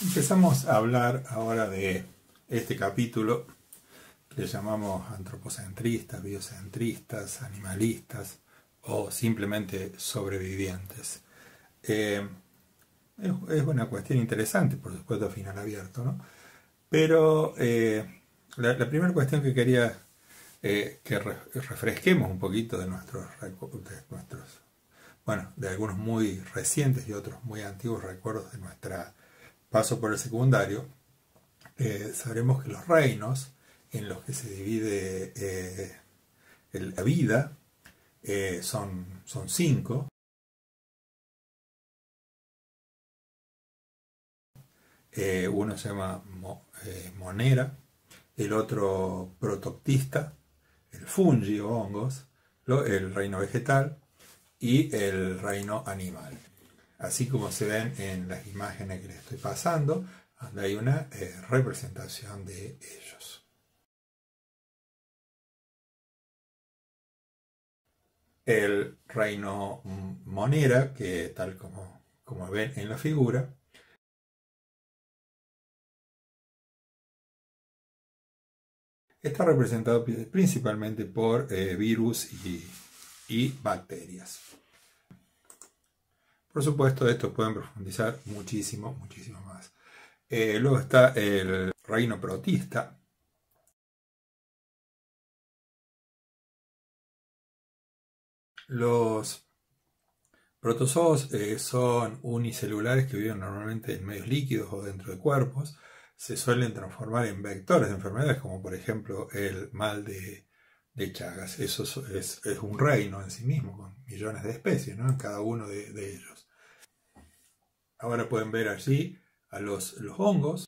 Empezamos a hablar ahora de este capítulo que le llamamos antropocentristas, biocentristas, animalistas o simplemente sobrevivientes. Es una cuestión interesante, por supuesto, a final abierto, ¿no? Pero la primera cuestión que quería que refresquemos un poquito de bueno, de algunos muy recientes y otros muy antiguos recuerdos de nuestra paso por el secundario, sabremos que los reinos en los que se divide la vida son cinco. Uno se llama monera, el otro protoctista, el fungi o hongos, el reino vegetal y el reino animal. Así como se ven en las imágenes que les estoy pasando, donde hay una representación de ellos. El reino monera, que tal como ven en la figura, está representado principalmente por virus y bacterias. Por supuesto, estos pueden profundizar muchísimo más. Luego está el reino protista. Los protozoos son unicelulares que viven normalmente en medios líquidos o dentro de cuerpos. Se suelen transformar en vectores de enfermedades, como por ejemplo el mal de Chagas. Eso es un reino en sí mismo, con millones de especies, ¿no? En cada uno de ellos. Ahora pueden ver allí a los hongos,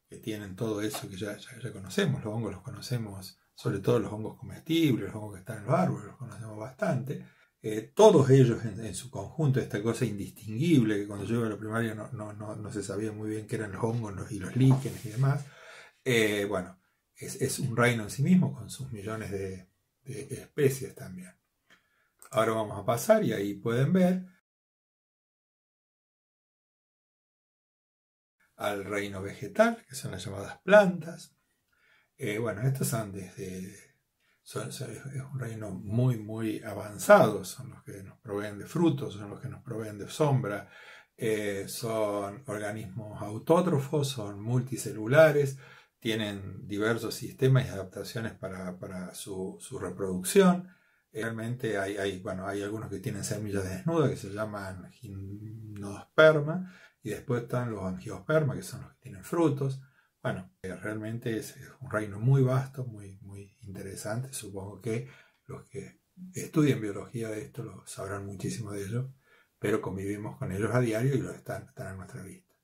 que tienen todo eso que ya conocemos. Los hongos los conocemos, sobre todo los hongos comestibles, los hongos que están en los árboles, los conocemos bastante. Todos ellos en su conjunto, esta cosa indistinguible, que cuando yo iba a la primaria no se sabía muy bien qué eran los hongos y los líquenes y demás. Bueno, es un reino en sí mismo, con sus millones de especies también. Ahora vamos a pasar y ahí pueden ver al reino vegetal, que son las llamadas plantas. Bueno, estos son es un reino muy avanzado, son los que nos proveen de frutos, son los que nos proveen de sombra, son organismos autótrofos, son multicelulares, tienen diversos sistemas y adaptaciones para su reproducción. Realmente hay algunos que tienen semillas desnudas que se llaman gimnosperma, y después están los angiospermas, que son los que tienen frutos. Bueno, realmente es un reino muy vasto, muy interesante. Supongo que los que estudian biología de esto lo sabrán muchísimo de ello, pero convivimos con ellos a diario y están a nuestra vista.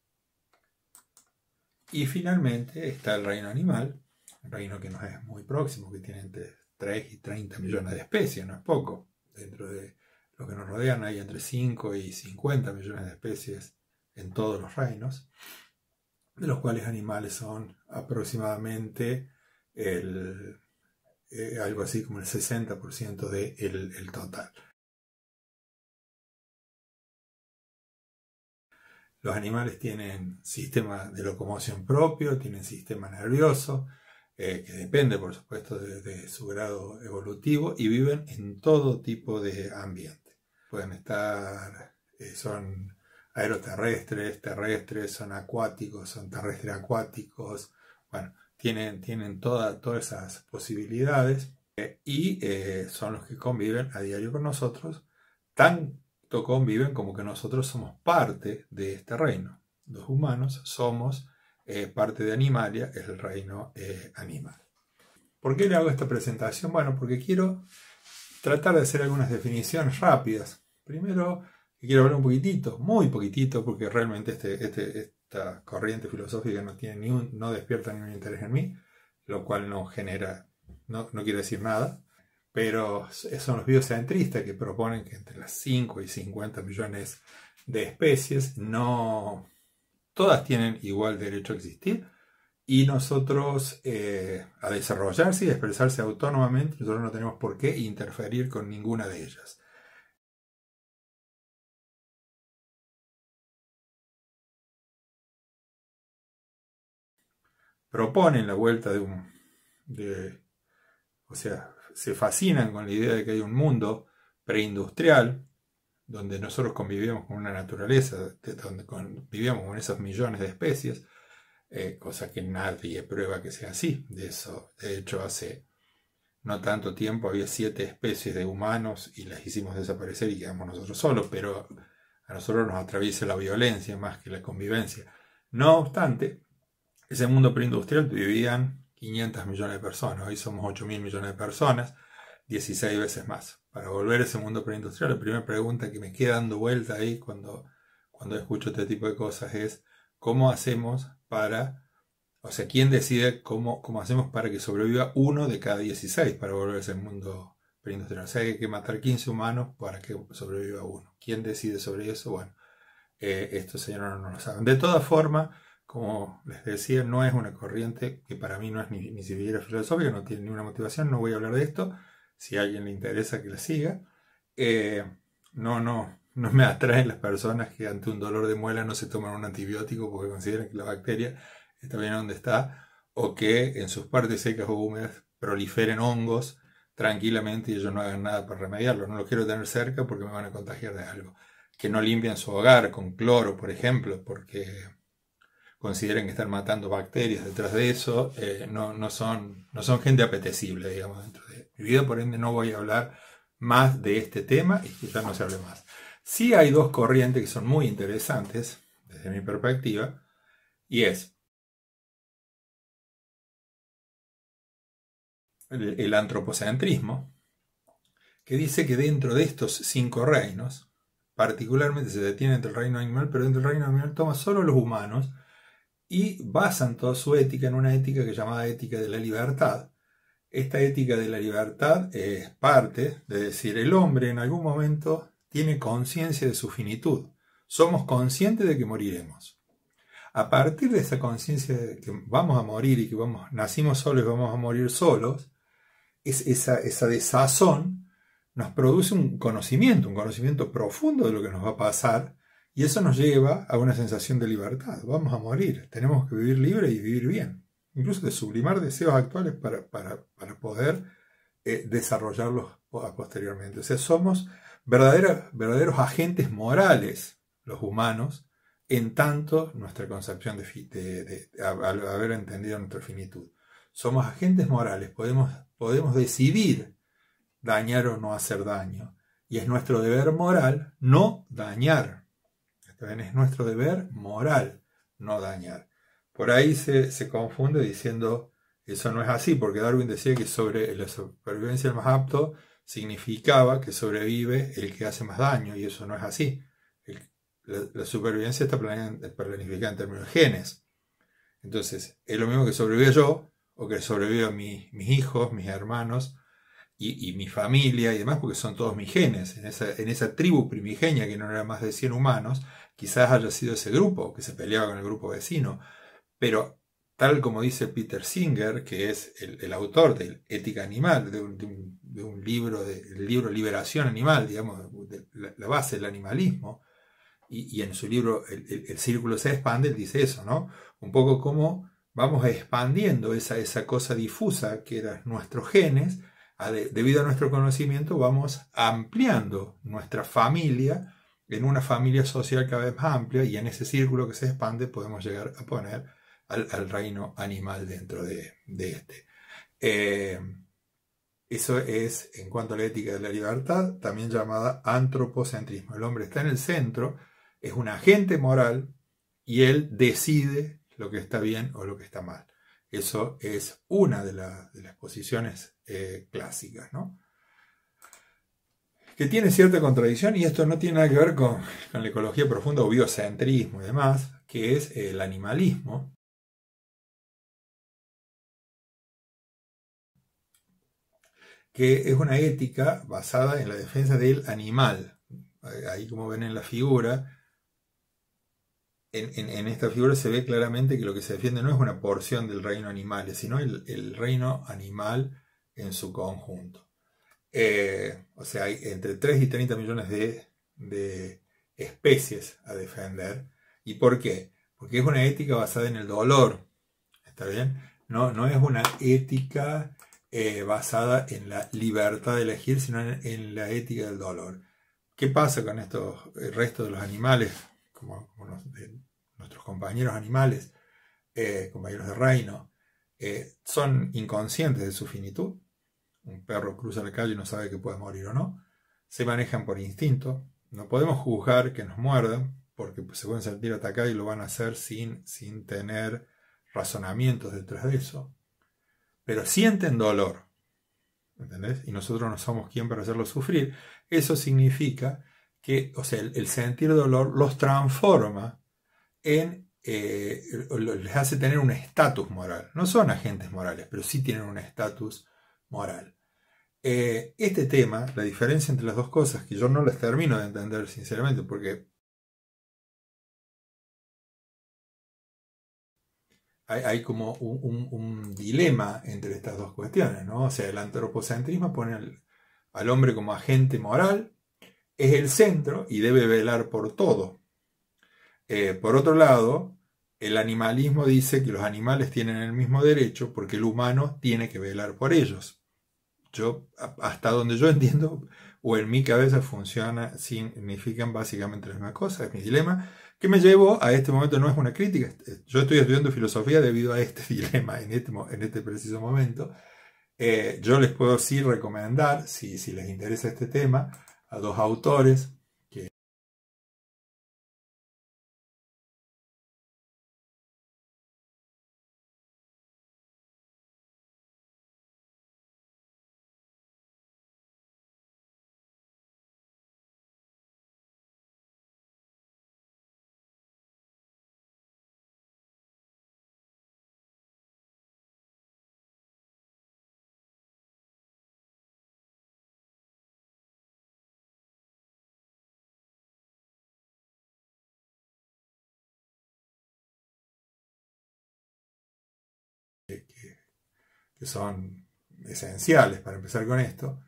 Y finalmente está el reino animal, un reino que nos es muy próximo, que tiene entre 3 y 30 millones de especies, no es poco. Dentro de lo que nos rodean hay entre 5 y 50 millones de especies en todos los reinos, de los cuales animales son aproximadamente algo así como el 60% del total. Los animales tienen sistema de locomoción propio, tienen sistema nervioso, que depende por supuesto de su grado evolutivo, y viven en todo tipo de ambiente. Pueden estar, son aeroterrestres, terrestres, son acuáticos, son terrestres acuáticos. Bueno, tienen todas esas posibilidades, y son los que conviven a diario con nosotros, tanto conviven como que nosotros somos parte de este reino. Los humanos somos parte de Animalia, el reino animal. ¿Por qué le hago esta presentación? Bueno, porque quiero tratar de hacer algunas definiciones rápidas. Primero, quiero hablar un poquitito, muy poquitito, porque realmente esta corriente filosófica no despierta ningún interés en mí, lo cual no quiere decir nada, pero son los biocentristas que proponen que entre las 5 y 50 millones de especies todas tienen igual derecho a existir, y nosotros a desarrollarse y a expresarse autónomamente. Nosotros no tenemos por qué interferir con ninguna de ellas. proponen la vuelta o sea, se fascinan con la idea de que hay un mundo preindustrial, donde nosotros convivíamos con una naturaleza, donde convivíamos con esos millones de especies, cosa que nadie prueba que sea así. De hecho, hace no tanto tiempo había 7 especies de humanos y las hicimos desaparecer y quedamos nosotros solos, pero a nosotros nos atraviesa la violencia más que la convivencia. No obstante, ese mundo preindustrial vivían 500 millones de personas, hoy somos 8.000 millones de personas, 16 veces más. Para volver a ese mundo preindustrial, la primera pregunta que me queda dando vuelta ahí cuando escucho este tipo de cosas es ¿cómo hacemos quién decide cómo hacemos para que sobreviva uno de cada 16 para volver a ese mundo preindustrial? O sea, hay que matar 15 humanos para que sobreviva uno. ¿Quién decide sobre eso? Bueno, estos señores no lo saben. De todas formas, como les decía, no es una corriente que para mí no es ni siquiera filosófica, no tiene ninguna motivación, no voy a hablar de esto. Si a alguien le interesa que la siga. No me atraen las personas que ante un dolor de muela no se toman un antibiótico porque consideran que la bacteria está bien donde está, o que en sus partes secas o húmedas proliferen hongos tranquilamente y ellos no hagan nada para remediarlo. No los quiero tener cerca porque me van a contagiar de algo. Que no limpian su hogar con cloro, por ejemplo, porque consideren que están matando bacterias detrás de eso, no son gente apetecible, digamos, dentro de mi vida. Por ende no voy a hablar más de este tema y que ya no se hable más. Sí hay 2 corrientes que son muy interesantes desde mi perspectiva, y es el antropocentrismo, que dice que dentro de estos 5 reinos, particularmente se detiene entre el reino animal, pero dentro del reino animal toma solo los humanos y basan toda su ética en una ética que es llamada ética de la libertad. Esta ética de la libertad es parte de decir, el hombre en algún momento tiene conciencia de su finitud. Somos conscientes de que moriremos. A partir de esa conciencia de que vamos a morir y que nacimos solos y vamos a morir solos, esa desazón nos produce un conocimiento profundo de lo que nos va a pasar, y eso nos lleva a una sensación de libertad. Vamos a morir, tenemos que vivir libre y vivir bien. Incluso de sublimar deseos actuales para poder desarrollarlos posteriormente. O sea, somos verdaderos agentes morales los humanos, en tanto nuestra concepción al haber entendido nuestra finitud. Somos agentes morales, podemos decidir dañar o no hacer daño. Y es nuestro deber moral no dañar. Es nuestro deber moral no dañar. Por ahí se confunde diciendo eso no es así, porque Darwin decía que sobre la supervivencia del más apto significaba que sobrevive el que hace más daño, y eso no es así. La supervivencia está planificada en términos de genes. Entonces, es lo mismo que sobreviva yo, o que sobreviva mis hijos, mis hermanos y mi familia y demás, porque son todos mis genes. En esa tribu primigenia, que no era más de 100 humanos, quizás haya sido ese grupo que se peleaba con el grupo vecino. Pero tal como dice Peter Singer, que es el autor de Ética Animal, de un libro, el libro Liberación Animal, digamos, de la base del animalismo, y en su libro el círculo se expande, él dice eso, ¿no? Un poco como vamos expandiendo esa cosa difusa que eran nuestros genes, debido a nuestro conocimiento vamos ampliando nuestra familia en una familia social cada vez más amplia, y en ese círculo que se expande podemos llegar a poner al reino animal dentro de este. Eso es en cuanto a la ética de la libertad, también llamada antropocentrismo. El hombre está en el centro, es un agente moral y él decide lo que está bien o lo que está mal. Eso es una de las posiciones clásicas, ¿no? Que tiene cierta contradicción, y esto no tiene nada que ver con la ecología profunda o biocentrismo y demás, que es el animalismo. Que es una ética basada en la defensa del animal. Ahí, como ven en la figura, en esta figura se ve claramente que lo que se defiende no es una porción del reino animal, sino el reino animal en su conjunto. O sea, hay entre 3 y 30 millones de especies a defender. ¿Y por qué? Porque es una ética basada en el dolor. ¿está bien? No es una ética basada en la libertad de elegir, sino en la ética del dolor. ¿Qué pasa con el resto de los animales, como nuestros compañeros animales, compañeros de reino? Son inconscientes de su finitud. Un perro cruza la calle y no sabe que puede morir o no. Se manejan por instinto. No podemos juzgar que nos muerdan, porque se pueden sentir atacados y lo van a hacer sin tener razonamientos detrás de eso. Pero sienten dolor, ¿entendés? Y nosotros no somos quien para hacerlo sufrir. Eso significa que, o sea, el sentir dolor los transforma en, les hace tener un estatus moral. No son agentes morales, pero sí tienen un estatus moral. Este tema, la diferencia entre las dos cosas, que yo no las termino de entender sinceramente, porque hay como un dilema entre estas dos cuestiones, ¿no? O sea, el antropocentrismo pone al hombre como agente moral, es el centro y debe velar por todo. Por otro lado, el animalismo dice que los animales tienen el mismo derecho porque el humano tiene que velar por ellos. Hasta donde yo entiendo, o en mi cabeza significan básicamente la misma cosa, es mi dilema, que me llevó a este momento. No es una crítica, yo estoy estudiando filosofía debido a este dilema en este preciso momento. Yo les puedo sí recomendar, si les interesa este tema, a dos autores que son esenciales para empezar con esto,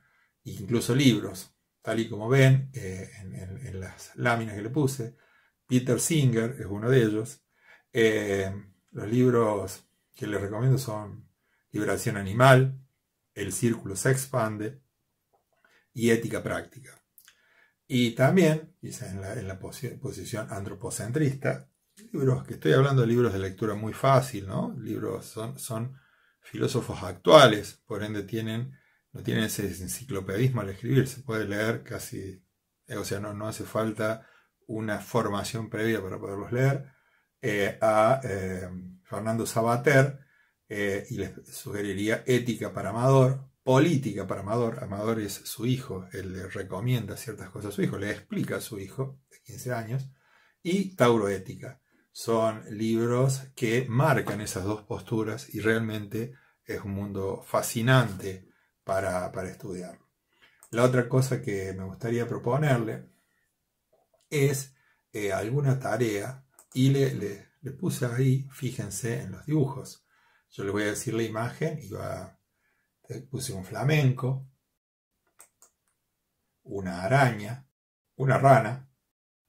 incluso libros, tal y como ven en las láminas que le puse. Peter Singer es uno de ellos. Los libros que les recomiendo son Liberación Animal, El Círculo se expande y Ética Práctica. Y también, quizás en la posición antropocentrista, libros que estoy hablando de libros de lectura muy fácil, ¿no? Libros son filósofos actuales, por ende no tienen ese enciclopedismo al escribir, se puede leer casi, o sea, no hace falta una formación previa para poderlos leer. A Fernando Sabater, y les sugeriría Ética para Amador, Política para Amador. Amador es su hijo, él le recomienda ciertas cosas a su hijo, le explica a su hijo de 15 años, y Tauroética. Son libros que marcan esas dos posturas y realmente es un mundo fascinante para estudiar. La otra cosa que me gustaría proponerle es alguna tarea, y le puse ahí, fíjense en los dibujos. Yo les voy a decir la imagen y puse un flamenco, una araña, una rana,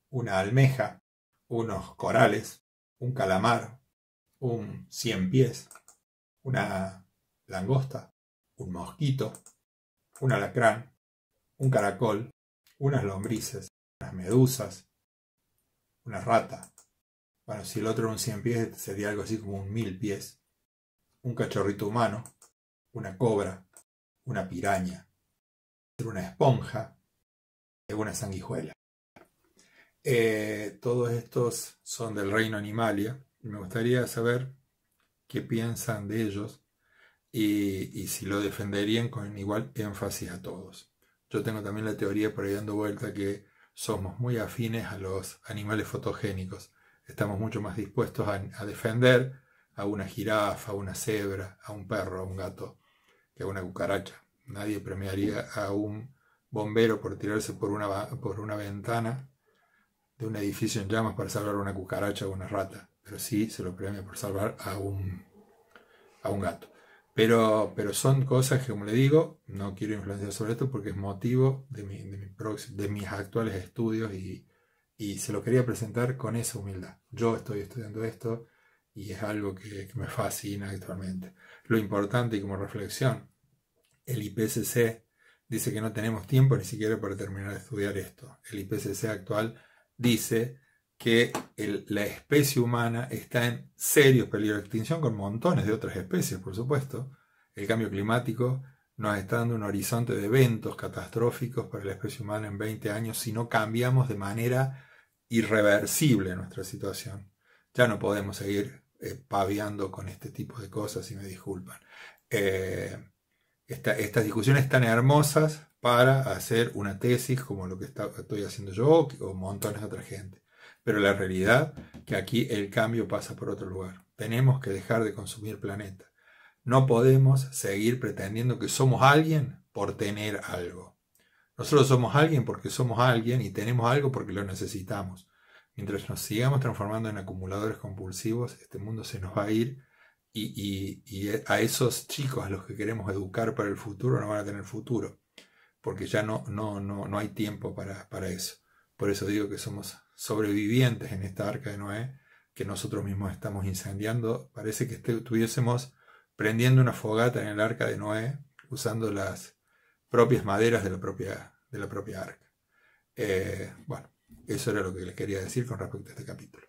una almeja, unos corales, un calamar, un 100 pies, una langosta, un mosquito, un alacrán, un caracol, unas lombrices, unas medusas, una rata. Bueno, si el otro era un 100 pies, sería algo así como un 1000 pies. Un cachorrito humano, una cobra, una piraña, una esponja, una sanguijuela. Todos estos son del reino Animalia. Me gustaría saber qué piensan de ellos y si lo defenderían con igual énfasis a todos. Yo tengo también la teoría por ahí dando vuelta que somos muy afines a los animales fotogénicos. Estamos mucho más dispuestos a defender a una jirafa, a una cebra, a un perro, a un gato, que a una cucaracha. Nadie premiaría a un bombero por tirarse por una ventana de un edificio en llamas para salvar a una cucaracha o una rata, pero sí se lo premia por salvar a un gato. Pero son cosas que, como le digo, no quiero influenciar sobre esto porque es motivo de mis actuales estudios y se lo quería presentar con esa humildad. Yo estoy estudiando esto y es algo que me fascina actualmente. Lo importante, y como reflexión, el IPCC dice que no tenemos tiempo ni siquiera para terminar de estudiar esto. El IPCC actual dice que la especie humana está en serio peligro de extinción, con montones de otras especies, por supuesto. El cambio climático nos está dando un horizonte de eventos catastróficos para la especie humana en 20 años si no cambiamos de manera irreversible nuestra situación. Ya no podemos seguir paviando con este tipo de cosas, si me disculpan. Estas discusiones tan hermosas para hacer una tesis como lo que estoy haciendo yo o montones de otra gente. Pero la realidad es que aquí el cambio pasa por otro lugar. Tenemos que dejar de consumir planeta. No podemos seguir pretendiendo que somos alguien por tener algo. Nosotros somos alguien porque somos alguien y tenemos algo porque lo necesitamos. Mientras nos sigamos transformando en acumuladores compulsivos, este mundo se nos va a ir y a esos chicos a los que queremos educar para el futuro no van a tener futuro, porque ya no hay tiempo para eso. Por eso digo que somos sobrevivientes en esta arca de Noé, que nosotros mismos estamos incendiando. Parece que estuviésemos prendiendo una fogata en el arca de Noé, usando las propias maderas de la propia arca. Bueno, eso era lo que les quería decir con respecto a este capítulo.